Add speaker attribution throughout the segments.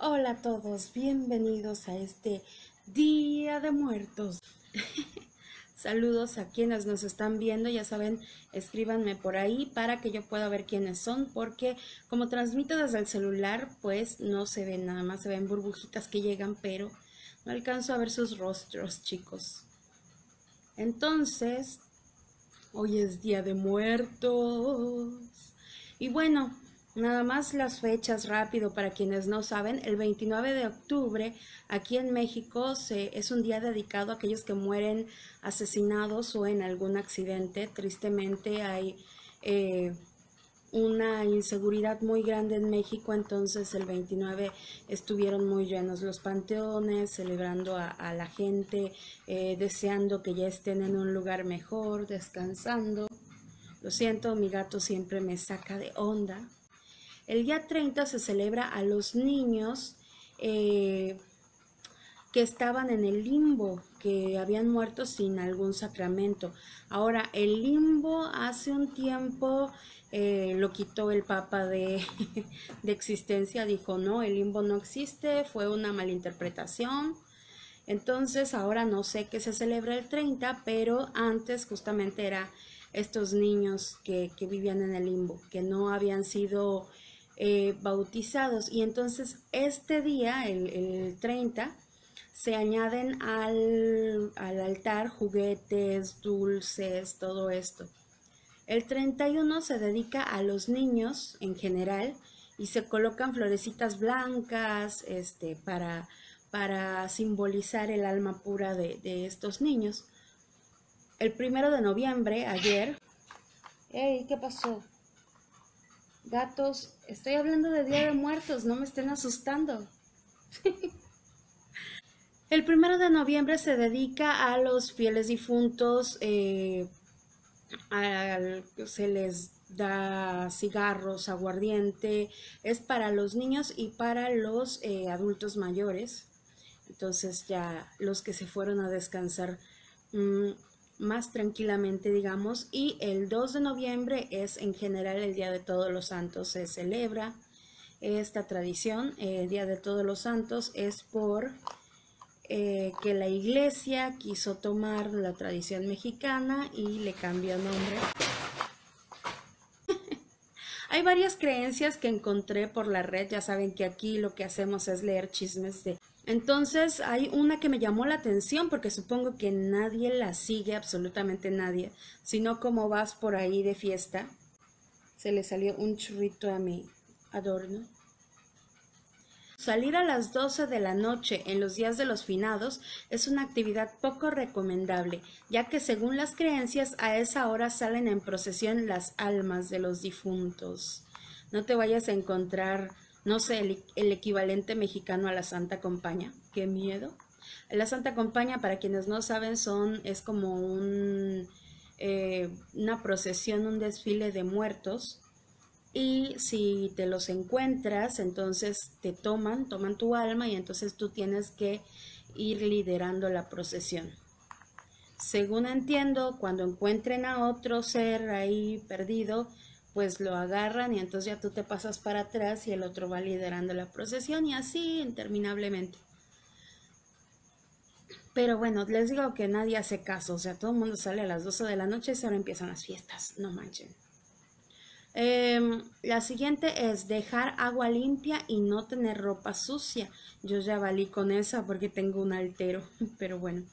Speaker 1: Hola a todos, bienvenidos a este Día de Muertos. Saludos a quienes nos están viendo, ya saben, escríbanme por ahí para que yo pueda ver quiénes son, porque como transmito desde el celular, pues no se ven, nada más se ven burbujitas que llegan, pero no alcanzo a ver sus rostros, chicos. Entonces, hoy es Día de Muertos. Y bueno, nada más las fechas rápido para quienes no saben. El 29 de octubre aquí en México es un día dedicado a aquellos que mueren asesinados o en algún accidente. Tristemente hay una inseguridad muy grande en México, entonces el 29 estuvieron muy llenos los panteones, celebrando a la gente, deseando que ya estén en un lugar mejor, descansando. Lo siento, mi gato siempre me saca de onda. El día 30 se celebra a los niños que estaban en el limbo, que habían muerto sin algún sacramento. Ahora, el limbo hace un tiempo lo quitó el Papa de existencia, dijo no, el limbo no existe, fue una malinterpretación. Entonces ahora no sé qué se celebra el 30, pero antes justamente era estos niños que vivían en el limbo, que no habían sido bautizados. Y entonces este día, el 30, se añaden al altar juguetes, dulces, todo esto. El 31 se dedica a los niños en general y se colocan florecitas blancas para simbolizar el alma pura de estos niños. El 1 de noviembre, ayer... ¡Ey! ¿Qué pasó? Gatos, estoy hablando de Día de Muertos, no me estén asustando. El 1 de noviembre se dedica a los fieles difuntos, se les da cigarros, aguardiente, es para los niños y para los adultos mayores. Entonces ya los que se fueron a descansar más tranquilamente, digamos. Y el 2 de noviembre es en general el Día de Todos los Santos, se celebra esta tradición. El Día de Todos los Santos es por que la iglesia quiso tomar la tradición mexicana y le cambió nombre. Hay varias creencias que encontré por la red, ya saben que aquí lo que hacemos es leer chismes de... Entonces hay una que me llamó la atención porque supongo que nadie la sigue, absolutamente nadie, sino como vas por ahí de fiesta, se le salió un churrito a mi adorno. Salir a las 12 de la noche en los días de los finados es una actividad poco recomendable, ya que según las creencias a esa hora salen en procesión las almas de los difuntos. No te vayas a encontrar, no sé, el equivalente mexicano a la Santa Compañía. ¡Qué miedo! La Santa Compañía, para quienes no saben, es como una procesión, un desfile de muertos. Y si te los encuentras, entonces toman tu alma y entonces tú tienes que ir liderando la procesión. Según entiendo, cuando encuentren a otro ser ahí perdido, pues lo agarran y entonces ya tú te pasas para atrás y el otro va liderando la procesión y así interminablemente. Pero bueno, les digo que nadie hace caso, o sea, todo el mundo sale a las 12 de la noche y ahora empiezan las fiestas, no manchen. La siguiente es dejar agua limpia y no tener ropa sucia. Yo ya valí con esa porque tengo un altero, pero bueno.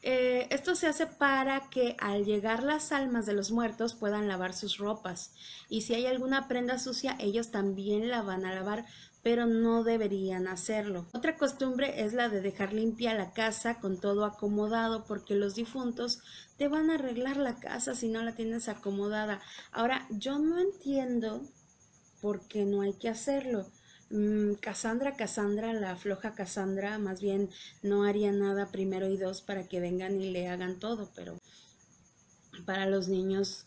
Speaker 1: Esto se hace para que al llegar las almas de los muertos puedan lavar sus ropas. Y si hay alguna prenda sucia, ellos también la van a lavar, pero no deberían hacerlo. Otra costumbre es la de dejar limpia la casa con todo acomodado, porque los difuntos te van a arreglar la casa si no la tienes acomodada. Ahora, yo no entiendo por qué no hay que hacerlo. Cassandra, la floja Cassandra, más bien no haría nada primero y dos para que vengan y le hagan todo, pero para los niños,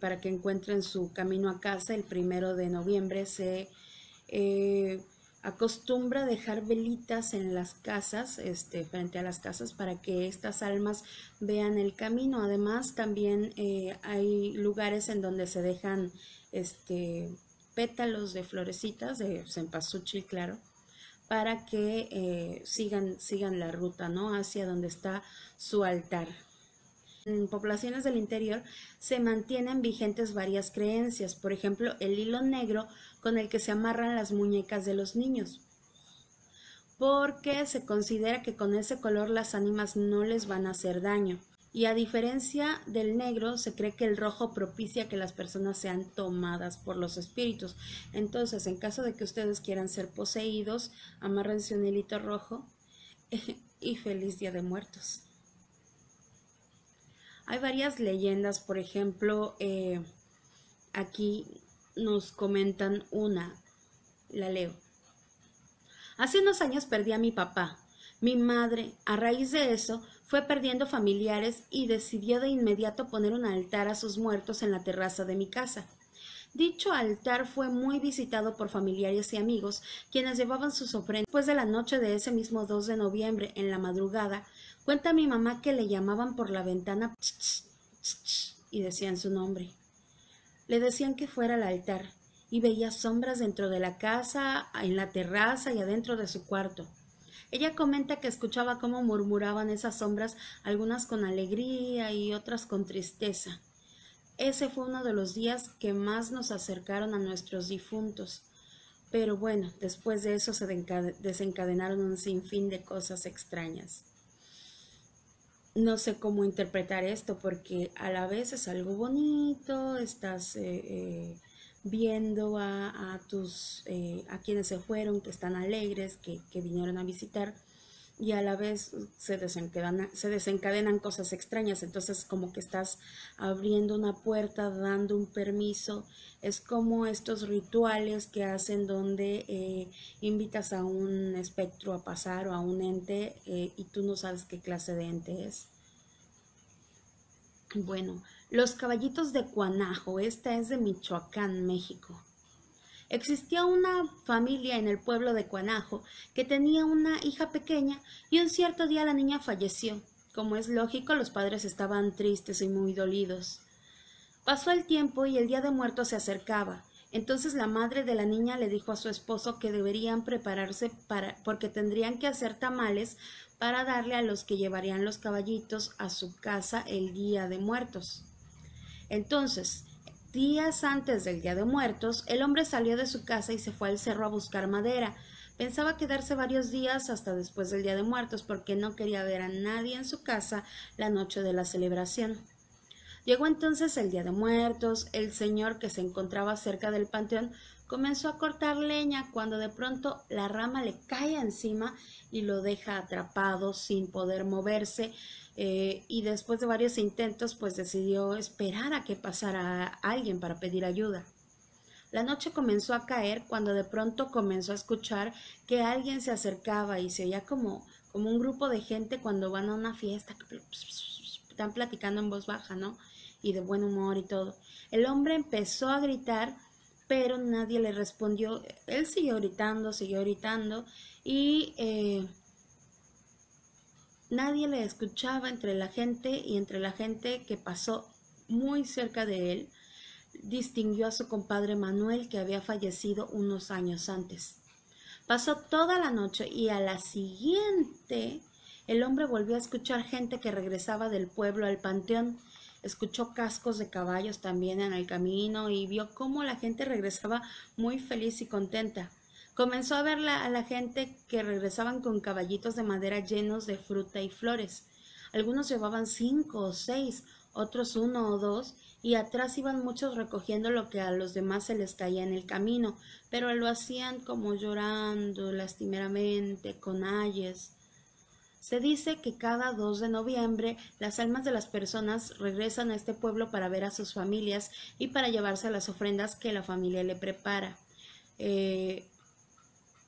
Speaker 1: para que encuentren su camino a casa, el 1 de noviembre se acostumbra dejar velitas en las casas, frente a las casas, para que estas almas vean el camino. Además, también hay lugares en donde se dejan pétalos de florecitas, de cempasúchil, claro, para que sigan la ruta, ¿no? Hacia donde está su altar. En poblaciones del interior se mantienen vigentes varias creencias, por ejemplo, el hilo negro con el que se amarran las muñecas de los niños, porque se considera que con ese color las ánimas no les van a hacer daño. Y a diferencia del negro, se cree que el rojo propicia que las personas sean tomadas por los espíritus. Entonces, en caso de que ustedes quieran ser poseídos, amárrense un hilito rojo y feliz Día de Muertos. Hay varias leyendas, por ejemplo, aquí nos comentan una, la leo. Hace unos años perdí a mi papá. Mi madre, a raíz de eso, fue perdiendo familiares y decidió de inmediato poner un altar a sus muertos en la terraza de mi casa. Dicho altar fue muy visitado por familiares y amigos, quienes llevaban sus ofrendas. Después de la noche de ese mismo 2 de noviembre, en la madrugada, cuenta mi mamá que le llamaban por la ventana y decían su nombre. Le decían que fuera al altar y veía sombras dentro de la casa, en la terraza y adentro de su cuarto. Ella comenta que escuchaba cómo murmuraban esas sombras, algunas con alegría y otras con tristeza. Ese fue uno de los días que más nos acercaron a nuestros difuntos. Pero bueno, después de eso se desencadenaron un sinfín de cosas extrañas. No sé cómo interpretar esto porque a la vez es algo bonito, estás viendo a quienes se fueron, que están alegres, que vinieron a visitar, y a la vez se desencadenan cosas extrañas. Entonces como que estás abriendo una puerta, dando un permiso. Es como estos rituales que hacen donde invitas a un espectro a pasar o a un ente y tú no sabes qué clase de ente es. Bueno, los caballitos de Cuanajo, esta es de Michoacán, México. Existía una familia en el pueblo de Cuanajo que tenía una hija pequeña y un cierto día la niña falleció. Como es lógico, los padres estaban tristes y muy dolidos. Pasó el tiempo y el Día de Muertos se acercaba. Entonces la madre de la niña le dijo a su esposo que deberían prepararse porque tendrían que hacer tamales para darle a los que llevarían los caballitos a su casa el Día de Muertos. Entonces, días antes del Día de Muertos, el hombre salió de su casa y se fue al cerro a buscar madera. Pensaba quedarse varios días hasta después del Día de Muertos porque no quería ver a nadie en su casa la noche de la celebración. Llegó entonces el Día de Muertos. El señor, que se encontraba cerca del panteón, comenzó a cortar leña cuando de pronto la rama le cae encima y lo deja atrapado sin poder moverse. Y después de varios intentos, pues decidió esperar a que pasara alguien para pedir ayuda. La noche comenzó a caer cuando de pronto comenzó a escuchar que alguien se acercaba y se oía como un grupo de gente cuando van a una fiesta, están platicando en voz baja, ¿no? Y de buen humor y todo. El hombre empezó a gritar, pero nadie le respondió. Él siguió gritando y nadie le escuchaba entre la gente, y entre la gente que pasó muy cerca de él, distinguió a su compadre Manuel, que había fallecido unos años antes. Pasó toda la noche y a la siguiente el hombre volvió a escuchar gente que regresaba del pueblo al panteón. Escuchó cascos de caballos también en el camino y vio cómo la gente regresaba muy feliz y contenta. Comenzó a ver a la gente que regresaban con caballitos de madera llenos de fruta y flores. Algunos llevaban 5 o 6, otros 1 o 2, y atrás iban muchos recogiendo lo que a los demás se les caía en el camino, pero lo hacían como llorando lastimeramente, con ayes. Se dice que cada 2 de noviembre las almas de las personas regresan a este pueblo para ver a sus familias y para llevarse las ofrendas que la familia le prepara.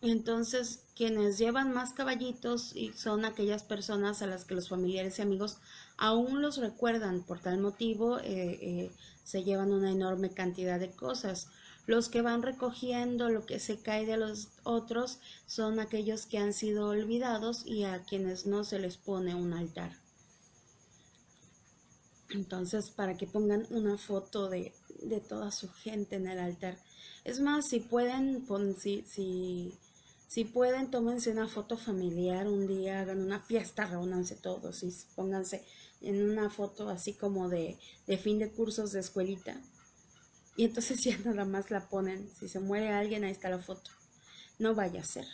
Speaker 1: Entonces, quienes llevan más caballitos y son aquellas personas a las que los familiares y amigos aún los recuerdan. Por tal motivo, se llevan una enorme cantidad de cosas. Los que van recogiendo lo que se cae de los otros son aquellos que han sido olvidados y a quienes no se les pone un altar. Entonces, para que pongan una foto de toda su gente en el altar. Es más, si pueden, si Si pueden, tómense una foto familiar un día, hagan una fiesta, reúnanse todos y pónganse en una foto así como de fin de cursos de escuelita. Y entonces ya nada más la ponen. Si se muere alguien, ahí está la foto. No vaya a ser.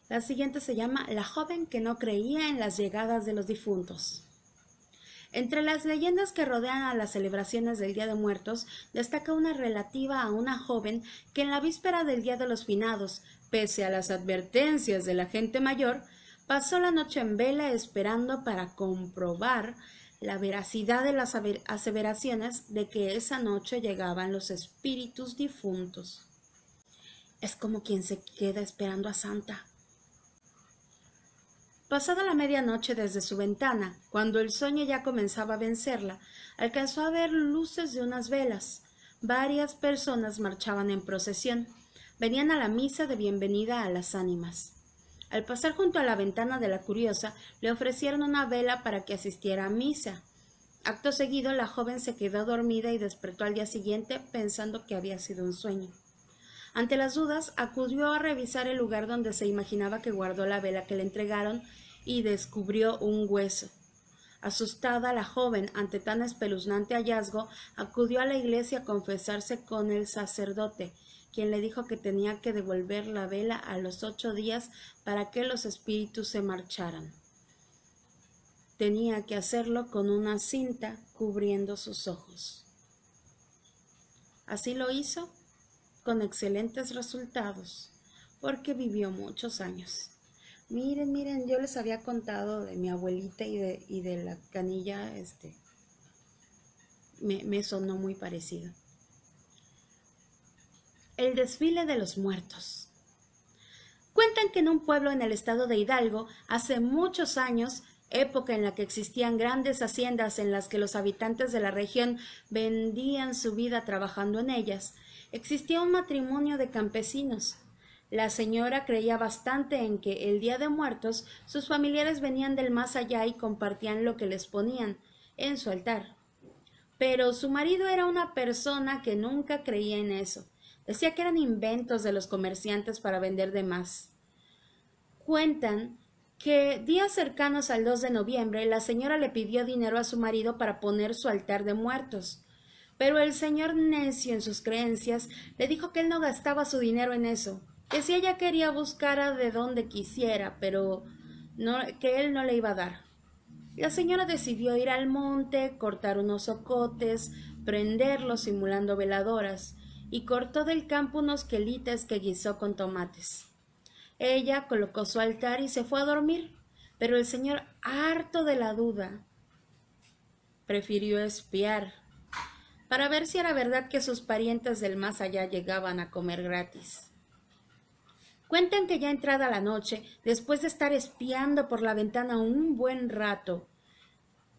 Speaker 1: La siguiente se llama La joven que no creía en las llegadas de los difuntos. Entre las leyendas que rodean a las celebraciones del Día de Muertos, destaca una relativa a una joven que en la víspera del Día de los Finados, pese a las advertencias de la gente mayor, pasó la noche en vela esperando para comprobar la veracidad de las aseveraciones de que esa noche llegaban los espíritus difuntos. Es como quien se queda esperando a Santa. Pasada la medianoche desde su ventana, cuando el sueño ya comenzaba a vencerla, alcanzó a ver luces de unas velas. Varias personas marchaban en procesión. Venían a la misa de bienvenida a las ánimas. Al pasar junto a la ventana de la curiosa, le ofrecieron una vela para que asistiera a misa. Acto seguido, la joven se quedó dormida y despertó al día siguiente pensando que había sido un sueño. Ante las dudas, acudió a revisar el lugar donde se imaginaba que guardó la vela que le entregaron y descubrió un hueso. Asustada, la joven, ante tan espeluznante hallazgo, acudió a la iglesia a confesarse con el sacerdote, quien le dijo que tenía que devolver la vela a los 8 días para que los espíritus se marcharan. Tenía que hacerlo con una cinta cubriendo sus ojos. Así lo hizo, con excelentes resultados, porque vivió muchos años. Miren, yo les había contado de mi abuelita y de la canilla, me sonó muy parecido. El desfile de los muertos. Cuentan que en un pueblo en el estado de Hidalgo, hace muchos años, época en la que existían grandes haciendas en las que los habitantes de la región vendían su vida trabajando en ellas, existía un matrimonio de campesinos. La señora creía bastante en que el Día de Muertos sus familiares venían del más allá y compartían lo que les ponían en su altar. Pero su marido era una persona que nunca creía en eso. Decía que eran inventos de los comerciantes para vender de más. Cuentan que días cercanos al 2 de noviembre la señora le pidió dinero a su marido para poner su altar de muertos. Pero el señor, necio en sus creencias, le dijo que él no gastaba su dinero en eso, que si ella quería buscara de donde quisiera, pero que él no le iba a dar. La señora decidió ir al monte, cortar unos ocotes, prenderlos simulando veladoras, y cortó del campo unos quelites que guisó con tomates. Ella colocó su altar y se fue a dormir, pero el señor, harto de la duda, prefirió espiar para ver si era verdad que sus parientes del más allá llegaban a comer gratis. Cuentan que ya entrada la noche, después de estar espiando por la ventana un buen rato,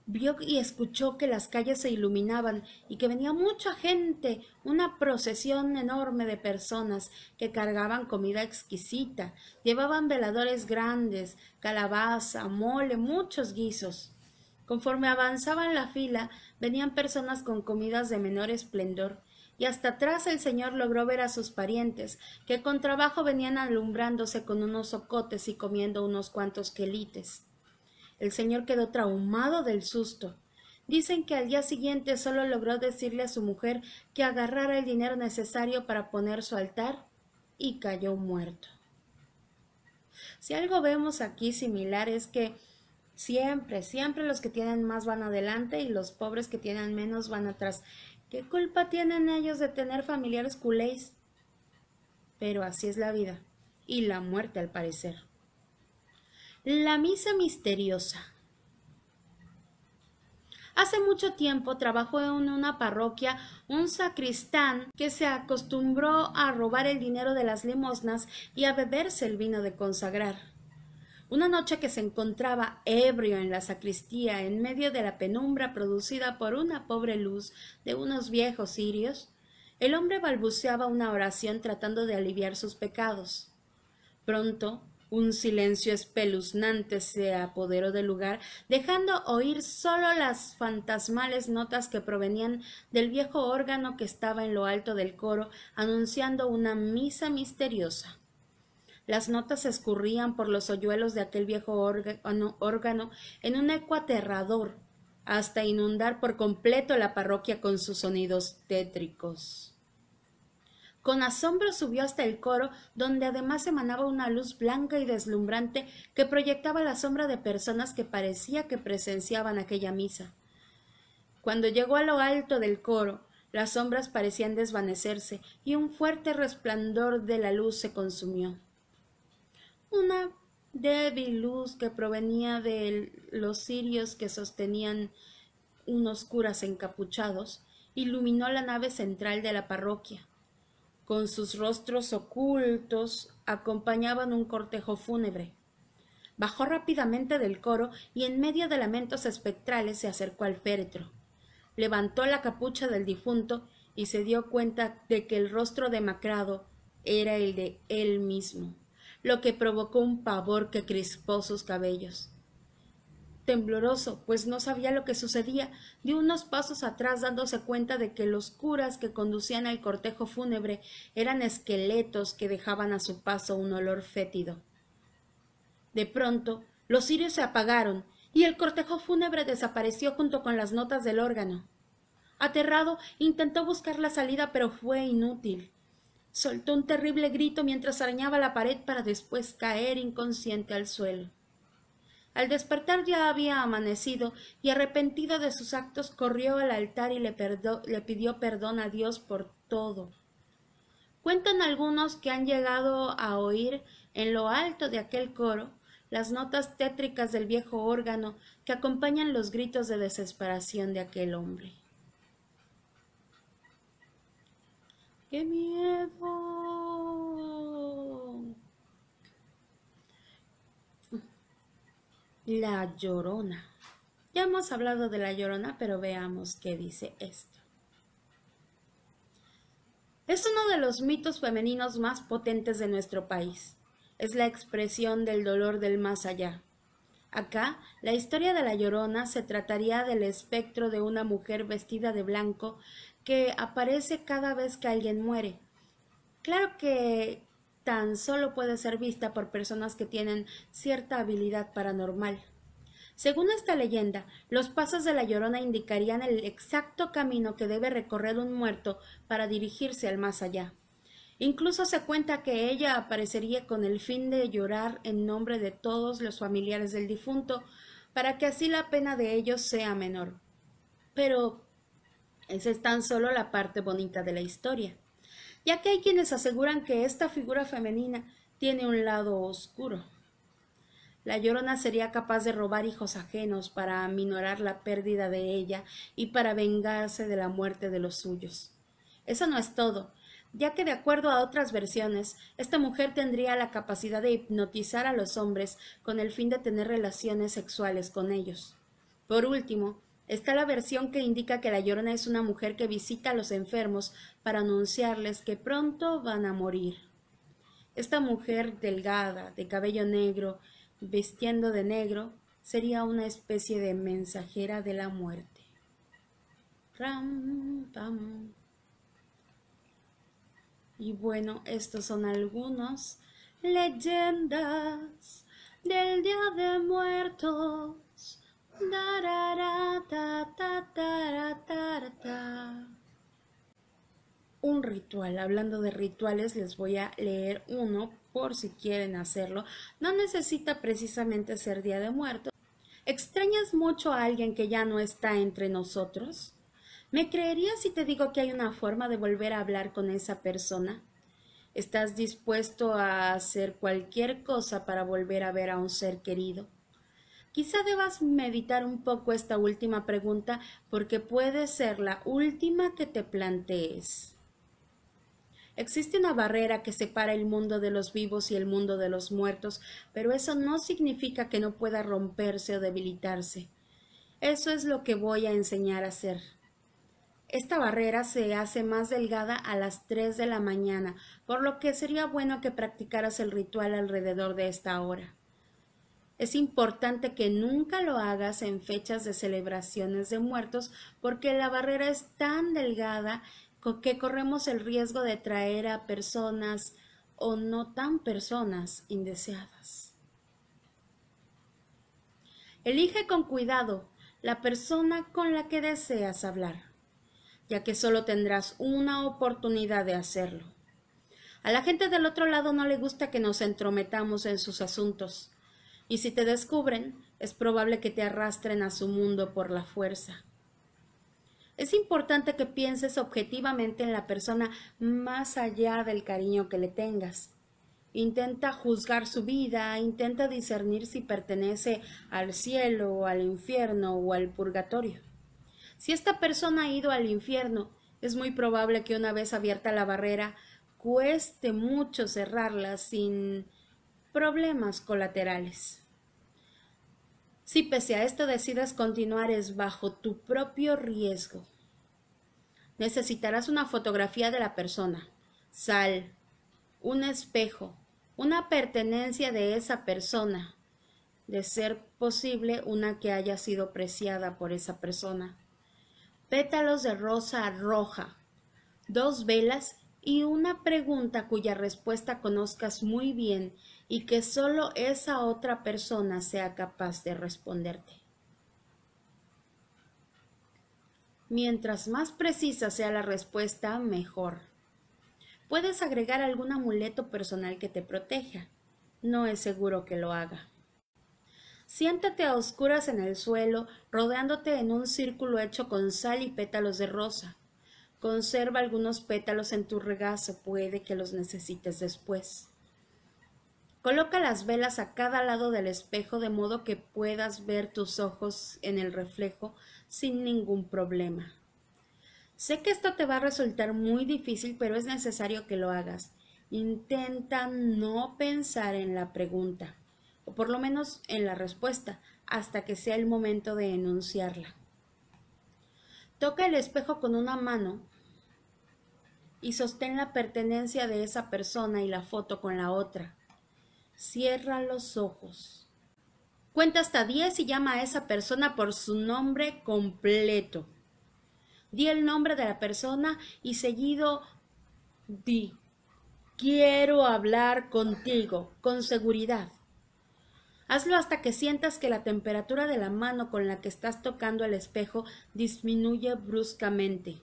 Speaker 1: vio y escuchó que las calles se iluminaban y que venía mucha gente, una procesión enorme de personas que cargaban comida exquisita, llevaban veladores grandes, calabaza, mole, muchos guisos. Conforme avanzaban la fila, venían personas con comidas de menor esplendor, y hasta atrás el señor logró ver a sus parientes, que con trabajo venían alumbrándose con unos ocotes y comiendo unos cuantos quelites. El señor quedó traumado del susto. Dicen que al día siguiente solo logró decirle a su mujer que agarrara el dinero necesario para poner su altar y cayó muerto. Si algo vemos aquí similar es que siempre los que tienen más van adelante y los pobres que tienen menos van atrás. ¿Qué culpa tienen ellos de tener familiares culés? Pero así es la vida y la muerte al parecer. La misa misteriosa. Hace mucho tiempo trabajó en una parroquia un sacristán que se acostumbró a robar el dinero de las limosnas y a beberse el vino de consagrar. Una noche que se encontraba ebrio en la sacristía en medio de la penumbra producida por una pobre luz de unos viejos cirios, el hombre balbuceaba una oración tratando de aliviar sus pecados. Pronto, Un silencio espeluznante se apoderó del lugar, dejando oír solo las fantasmales notas que provenían del viejo órgano que estaba en lo alto del coro, anunciando una misa misteriosa. Las notas escurrían por los hoyuelos de aquel viejo órgano en un eco aterrador, hasta inundar por completo la parroquia con sus sonidos tétricos. Con asombro subió hasta el coro, donde además emanaba una luz blanca y deslumbrante que proyectaba la sombra de personas que parecía que presenciaban aquella misa. Cuando llegó a lo alto del coro, las sombras parecían desvanecerse y un fuerte resplandor de la luz se consumió. Una débil luz que provenía de los cirios que sostenían unos curas encapuchados iluminó la nave central de la parroquia. Con sus rostros ocultos acompañaban un cortejo fúnebre. Bajó rápidamente del coro y en medio de lamentos espectrales se acercó al féretro. Levantó la capucha del difunto y se dio cuenta de que el rostro demacrado era el de él mismo, lo que provocó un pavor que crispó sus cabellos. Tembloroso, pues no sabía lo que sucedía, dio unos pasos atrás dándose cuenta de que los curas que conducían al cortejo fúnebre eran esqueletos que dejaban a su paso un olor fétido. De pronto, los cirios se apagaron y el cortejo fúnebre desapareció junto con las notas del órgano. Aterrado, intentó buscar la salida, pero fue inútil. Soltó un terrible grito mientras arañaba la pared para después caer inconsciente al suelo. Al despertar ya había amanecido y arrepentido de sus actos corrió al altar y le pidió perdón a Dios por todo. Cuentan algunos que han llegado a oír en lo alto de aquel coro las notas tétricas del viejo órgano que acompañan los gritos de desesperación de aquel hombre. ¡Qué miedo! La Llorona. Ya hemos hablado de la Llorona, pero veamos qué dice esto. Es uno de los mitos femeninos más potentes de nuestro país. Es la expresión del dolor del más allá. Acá, la historia de la Llorona se trataría del espectro de una mujer vestida de blanco que aparece cada vez que alguien muere. Claro que tan solo puede ser vista por personas que tienen cierta habilidad paranormal. Según esta leyenda, los pasos de la Llorona indicarían el exacto camino que debe recorrer un muerto para dirigirse al más allá. Incluso se cuenta que ella aparecería con el fin de llorar en nombre de todos los familiares del difunto, para que así la pena de ellos sea menor. Pero esa es tan solo la parte bonita de la historia, ya que hay quienes aseguran que esta figura femenina tiene un lado oscuro. La Llorona sería capaz de robar hijos ajenos para aminorar la pérdida de ella y para vengarse de la muerte de los suyos. Eso no es todo, ya que de acuerdo a otras versiones, esta mujer tendría la capacidad de hipnotizar a los hombres con el fin de tener relaciones sexuales con ellos. Por último, está la versión que indica que la Llorona es una mujer que visita a los enfermos para anunciarles que pronto van a morir. Esta mujer delgada, de cabello negro, vistiendo de negro, sería una especie de mensajera de la muerte. Ram, pam. Y bueno, estos son algunos leyendas del Día de Muertos. Un ritual. Hablando de rituales, les voy a leer uno por si quieren hacerlo. No necesita precisamente ser Día de Muertos. ¿Extrañas mucho a alguien que ya no está entre nosotros? ¿Me creerías si te digo que hay una forma de volver a hablar con esa persona? ¿Estás dispuesto a hacer cualquier cosa para volver a ver a un ser querido? Quizá debas meditar un poco esta última pregunta porque puede ser la última que te plantees. Existe una barrera que separa el mundo de los vivos y el mundo de los muertos, pero eso no significa que no pueda romperse o debilitarse. Eso es lo que voy a enseñar a hacer. Esta barrera se hace más delgada a las 3 de la mañana, por lo que sería bueno que practicaras el ritual alrededor de esta hora. Es importante que nunca lo hagas en fechas de celebraciones de muertos porque la barrera es tan delgada que corremos el riesgo de traer a personas o no tan personas indeseadas. Elige con cuidado la persona con la que deseas hablar, ya que solo tendrás una oportunidad de hacerlo. A la gente del otro lado no le gusta que nos entrometamos en sus asuntos, y si te descubren, es probable que te arrastren a su mundo por la fuerza. Es importante que pienses objetivamente en la persona más allá del cariño que le tengas. Intenta juzgar su vida, intenta discernir si pertenece al cielo, al infierno o al purgatorio. Si esta persona ha ido al infierno, es muy probable que una vez abierta la barrera, cueste mucho cerrarla sin problemas colaterales. Si pese a esto decides continuar es bajo tu propio riesgo. Necesitarás una fotografía de la persona, sal, un espejo, una pertenencia de esa persona, de ser posible una que haya sido preciada por esa persona, pétalos de rosa roja, 2 velas y una pregunta cuya respuesta conozcas muy bien y que solo esa otra persona sea capaz de responderte. Mientras más precisa sea la respuesta, mejor. Puedes agregar algún amuleto personal que te proteja. No es seguro que lo haga. Siéntate a oscuras en el suelo, rodeándote en un círculo hecho con sal y pétalos de rosa. Conserva algunos pétalos en tu regazo, puede que los necesites después. Coloca las velas a cada lado del espejo de modo que puedas ver tus ojos en el reflejo sin ningún problema. Sé que esto te va a resultar muy difícil, pero es necesario que lo hagas. Intenta no pensar en la pregunta, o por lo menos en la respuesta, hasta que sea el momento de enunciarla. Toca el espejo con una mano y sostén la pertenencia de esa persona y la foto con la otra. Cierra los ojos. Cuenta hasta 10 y llama a esa persona por su nombre completo. Di el nombre de la persona y seguido di: quiero hablar contigo, con seguridad. Hazlo hasta que sientas que la temperatura de la mano con la que estás tocando el espejo disminuye bruscamente.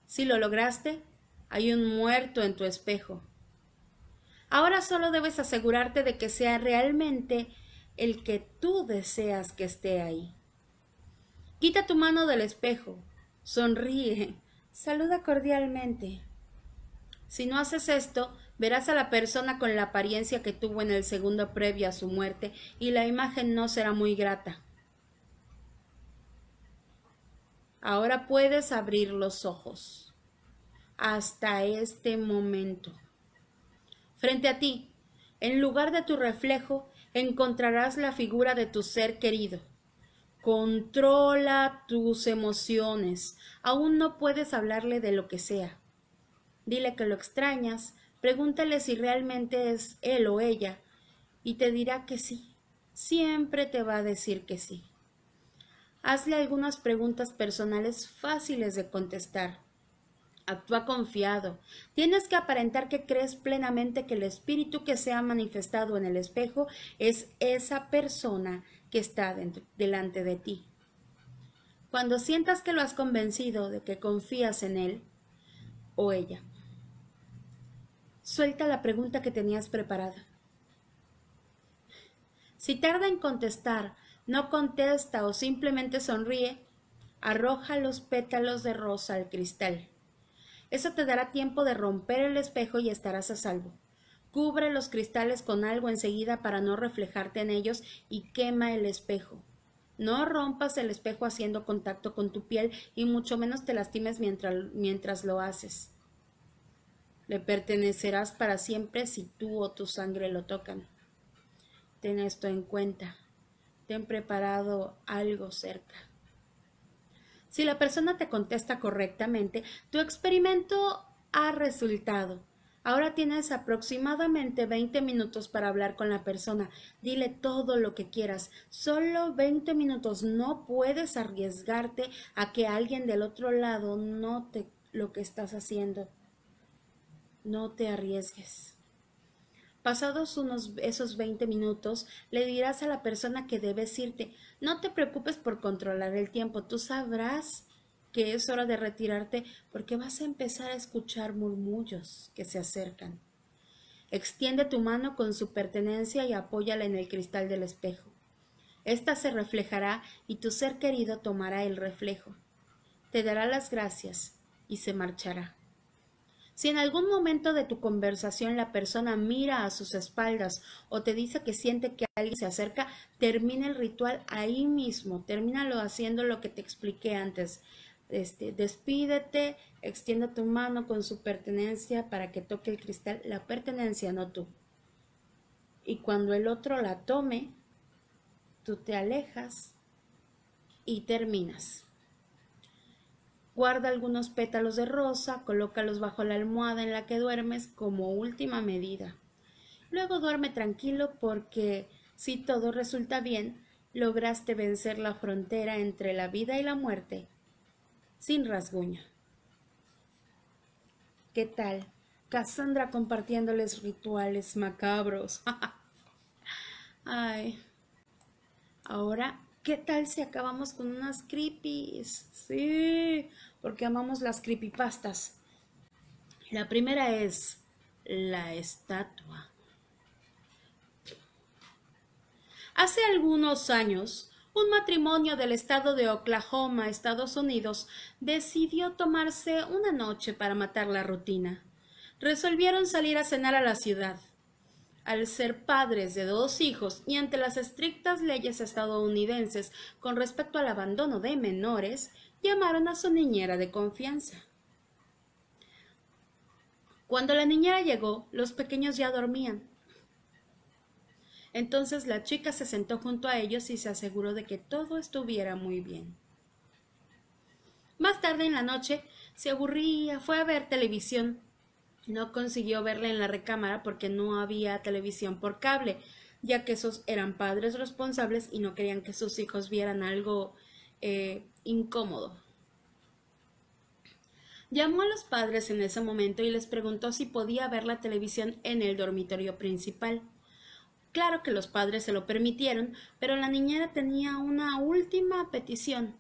Speaker 1: Si lo lograste, hay un muerto en tu espejo. Ahora solo debes asegurarte de que sea realmente el que tú deseas que esté ahí. Quita tu mano del espejo, sonríe, saluda cordialmente. Si no haces esto, verás a la persona con la apariencia que tuvo en el segundo previo a su muerte y la imagen no será muy grata. Ahora puedes abrir los ojos. Hasta este momento. Frente a ti, en lugar de tu reflejo, encontrarás la figura de tu ser querido. Controla tus emociones. Aún no puedes hablarle de lo que sea. Dile que lo extrañas, pregúntale si realmente es él o ella, y te dirá que sí. Siempre te va a decir que sí. Hazle algunas preguntas personales fáciles de contestar. Actúa confiado. Tienes que aparentar que crees plenamente que el espíritu que se ha manifestado en el espejo es esa persona que está delante de ti. Cuando sientas que lo has convencido de que confías en él o ella, suelta la pregunta que tenías preparada. Si tarda en contestar, no contesta o simplemente sonríe, arroja los pétalos de rosa al cristal. Eso te dará tiempo de romper el espejo y estarás a salvo. Cubre los cristales con algo enseguida para no reflejarte en ellos y quema el espejo. No rompas el espejo haciendo contacto con tu piel y mucho menos te lastimes mientras lo haces. Le pertenecerás para siempre si tú o tu sangre lo tocan. Ten esto en cuenta. Ten preparado algo cerca. Si la persona te contesta correctamente, tu experimento ha resultado. Ahora tienes aproximadamente 20 minutos para hablar con la persona. Dile todo lo que quieras. Solo 20 minutos. No puedes arriesgarte a que alguien del otro lado note lo que estás haciendo. No te arriesgues. Pasados esos 20 minutos, le dirás a la persona que debes irte. No te preocupes por controlar el tiempo. Tú sabrás que es hora de retirarte porque vas a empezar a escuchar murmullos que se acercan. Extiende tu mano con su pertenencia y apóyala en el cristal del espejo. Esta se reflejará y tu ser querido tomará el reflejo. Te dará las gracias y se marchará. Si en algún momento de tu conversación la persona mira a sus espaldas o te dice que siente que alguien se acerca, termina el ritual ahí mismo, termínalo haciendo lo que te expliqué antes. Despídete, extiende tu mano con su pertenencia para que toque el cristal, la pertenencia, no tú. Y cuando el otro la tome, tú te alejas y terminas. Guarda algunos pétalos de rosa, colócalos bajo la almohada en la que duermes como última medida. Luego duerme tranquilo porque, si todo resulta bien, lograste vencer la frontera entre la vida y la muerte sin rasguño. ¿Qué tal? Cassandra compartiéndoles rituales macabros. Ay. Ahora, ¿qué tal si acabamos con unas creepies? Sí, porque amamos las creepypastas. La primera es la estatua. Hace algunos años, un matrimonio del estado de Oklahoma, Estados Unidos, decidió tomarse una noche para matar la rutina. Resolvieron salir a cenar a la ciudad. Al ser padres de 2 hijos y ante las estrictas leyes estadounidenses con respecto al abandono de menores, llamaron a su niñera de confianza. Cuando la niñera llegó, los pequeños ya dormían. Entonces la chica se sentó junto a ellos y se aseguró de que todo estuviera muy bien. Más tarde en la noche se aburría, fue a ver televisión. No consiguió verla en la recámara porque no había televisión por cable, ya que esos eran padres responsables y no querían que sus hijos vieran algo incómodo. Llamó a los padres en ese momento y les preguntó si podía ver la televisión en el dormitorio principal. Claro que los padres se lo permitieron, pero la niñera tenía una última petición.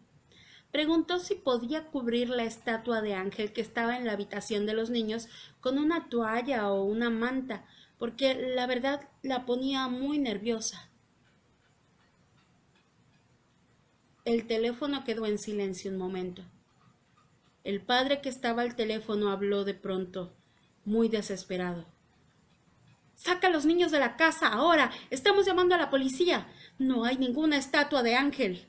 Speaker 1: Preguntó si podía cubrir la estatua de Ángel que estaba en la habitación de los niños con una toalla o una manta, porque la verdad la ponía muy nerviosa. El teléfono quedó en silencio un momento. El padre que estaba al teléfono habló de pronto, muy desesperado. ¡Saca a los niños de la casa ahora! ¡Estamos llamando a la policía! ¡No hay ninguna estatua de Ángel!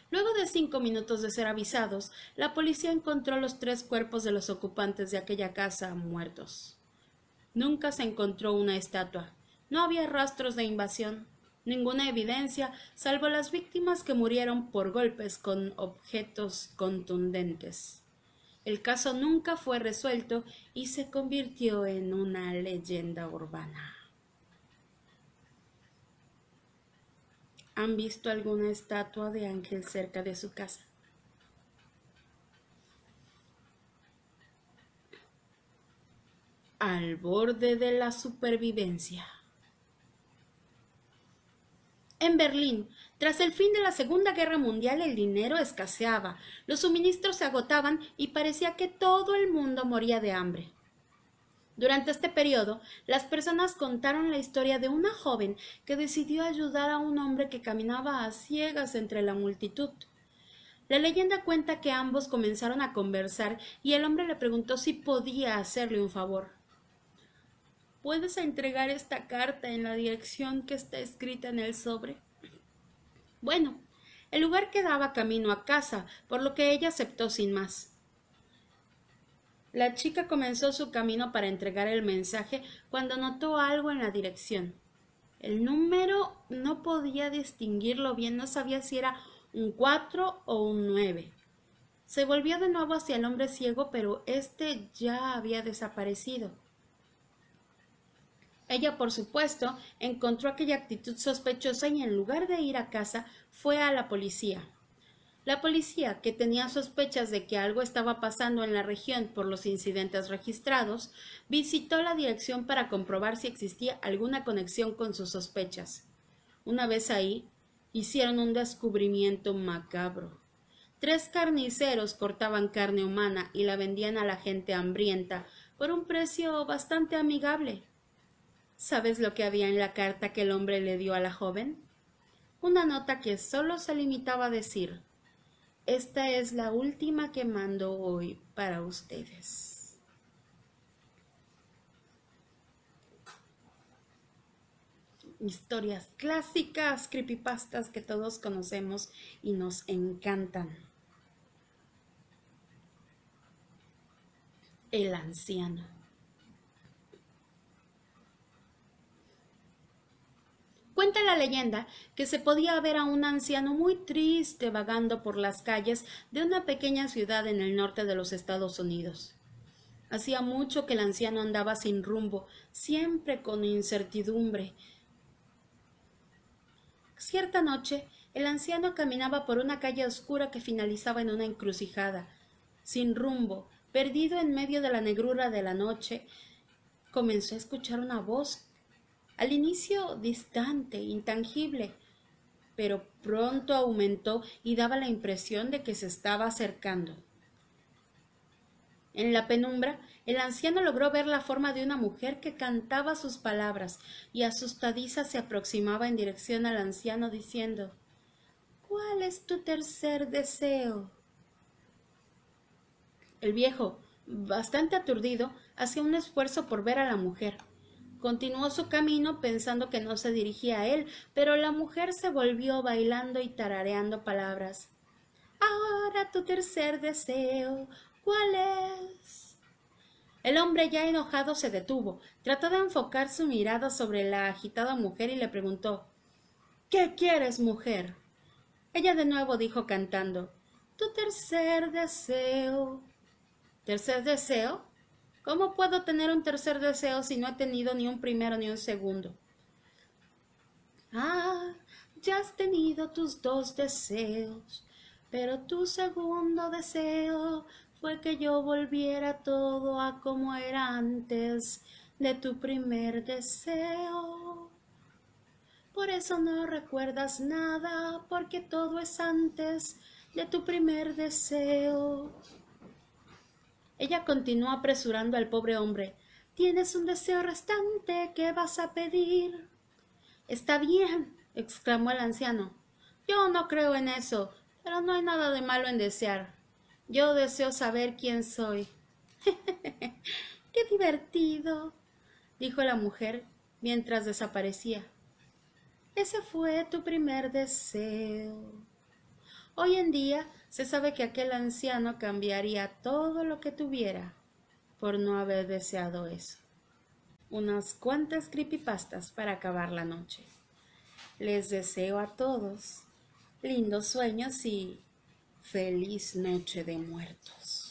Speaker 1: Luego de 5 minutos de ser avisados, la policía encontró los 3 cuerpos de los ocupantes de aquella casa muertos. Nunca se encontró una estatua. No había rastros de invasión, ninguna evidencia, salvo las víctimas que murieron por golpes con objetos contundentes. El caso nunca fue resuelto y se convirtió en una leyenda urbana. ¿Han visto alguna estatua de Ángel cerca de su casa? Al borde de la supervivencia. En Berlín, tras el fin de la Segunda Guerra Mundial, el dinero escaseaba, los suministros se agotaban y parecía que todo el mundo moría de hambre. Durante este periodo, las personas contaron la historia de una joven que decidió ayudar a un hombre que caminaba a ciegas entre la multitud. La leyenda cuenta que ambos comenzaron a conversar y el hombre le preguntó si podía hacerle un favor. ¿Puedes entregar esta carta en la dirección que está escrita en el sobre? Bueno, el lugar quedaba camino a casa, por lo que ella aceptó sin más. La chica comenzó su camino para entregar el mensaje cuando notó algo en la dirección. El número no podía distinguirlo bien, no sabía si era un 4 o un 9. Se volvió de nuevo hacia el hombre ciego, pero éste ya había desaparecido. Ella, por supuesto, encontró aquella actitud sospechosa y en lugar de ir a casa, fue a la policía. La policía, que tenía sospechas de que algo estaba pasando en la región por los incidentes registrados, visitó la dirección para comprobar si existía alguna conexión con sus sospechas. Una vez ahí, hicieron un descubrimiento macabro. 3 carniceros cortaban carne humana y la vendían a la gente hambrienta por un precio bastante amigable. ¿Sabes lo que había en la carta que el hombre le dio a la joven? Una nota que solo se limitaba a decir: esta es la última que mando hoy para ustedes. Historias clásicas, creepypastas que todos conocemos y nos encantan. El anciano. Cuenta la leyenda que se podía ver a un anciano muy triste vagando por las calles de una pequeña ciudad en el norte de los Estados Unidos. Hacía mucho que el anciano andaba sin rumbo, siempre con incertidumbre. Cierta noche, el anciano caminaba por una calle oscura que finalizaba en una encrucijada. Sin rumbo, perdido en medio de la negrura de la noche, comenzó a escuchar una voz, al inicio distante, intangible, pero pronto aumentó y daba la impresión de que se estaba acercando. En la penumbra, el anciano logró ver la forma de una mujer que cantaba sus palabras y asustadiza se aproximaba en dirección al anciano diciendo: ¿cuál es tu tercer deseo? El viejo, bastante aturdido, hacía un esfuerzo por ver a la mujer. Continuó su camino pensando que no se dirigía a él, pero la mujer se volvió bailando y tarareando palabras. Ahora tu tercer deseo, ¿cuál es? El hombre ya enojado se detuvo, trató de enfocar su mirada sobre la agitada mujer y le preguntó: ¿qué quieres, mujer? Ella de nuevo dijo cantando: tu tercer deseo. ¿Tercer deseo? ¿Cómo puedo tener un tercer deseo si no he tenido ni un primero ni un segundo? Ah, ya has tenido tus 2 deseos, pero tu segundo deseo fue que yo volviera todo a como era antes de tu primer deseo. Por eso no recuerdas nada, porque todo es antes de tu primer deseo. Ella continuó apresurando al pobre hombre. ¿Tienes un deseo restante? ¿Qué vas a pedir? Está bien, exclamó el anciano. Yo no creo en eso, pero no hay nada de malo en desear. Yo deseo saber quién soy. ¡Qué divertido!, dijo la mujer mientras desaparecía. Ese fue tu primer deseo. Hoy en día se sabe que aquel anciano cambiaría todo lo que tuviera por no haber deseado eso. Unas cuantas creepypastas para acabar la noche. Les deseo a todos lindos sueños y feliz noche de muertos.